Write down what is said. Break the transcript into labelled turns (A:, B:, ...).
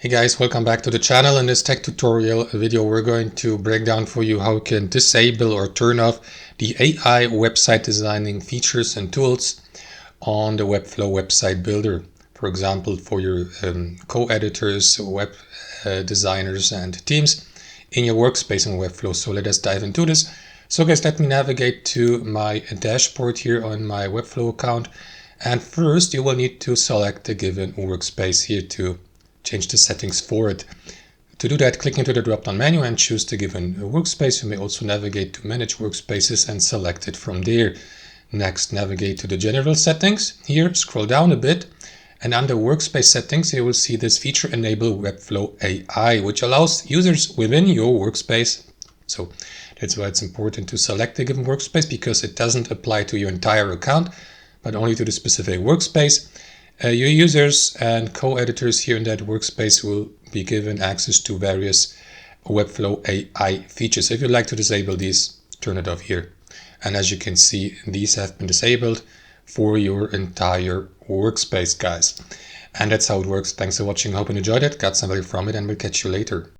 A: Hey guys, welcome back to the channel. In this tech tutorial video, we're going to break down for you how you can disable or turn off the AI website designing features and tools on the Webflow website builder. For example, for your co-editors, web designers and teams in your workspace in Webflow. So let us dive into this. So guys, let me navigate to my dashboard here on my Webflow account. And first you will need to select the given workspace here to change the settings for it. To do that, click into the drop-down menu and choose the given workspace. You may also navigate to manage workspaces and select it from there. Next, navigate to the general settings. Here, scroll down a bit, and under workspace settings, you will see this feature enable Webflow AI, which allows users within your workspace. So that's why it's important to select the given workspace, because it doesn't apply to your entire account, but only to the specific workspace. Your users and co-editors here in that workspace will be given access to various Webflow AI features. If you'd like to disable these, turn it off here. And as you can see, these have been disabled for your entire workspace, guys. And that's how it works. Thanks for watching. Hope you enjoyed it, got some value from it, and we'll catch you later.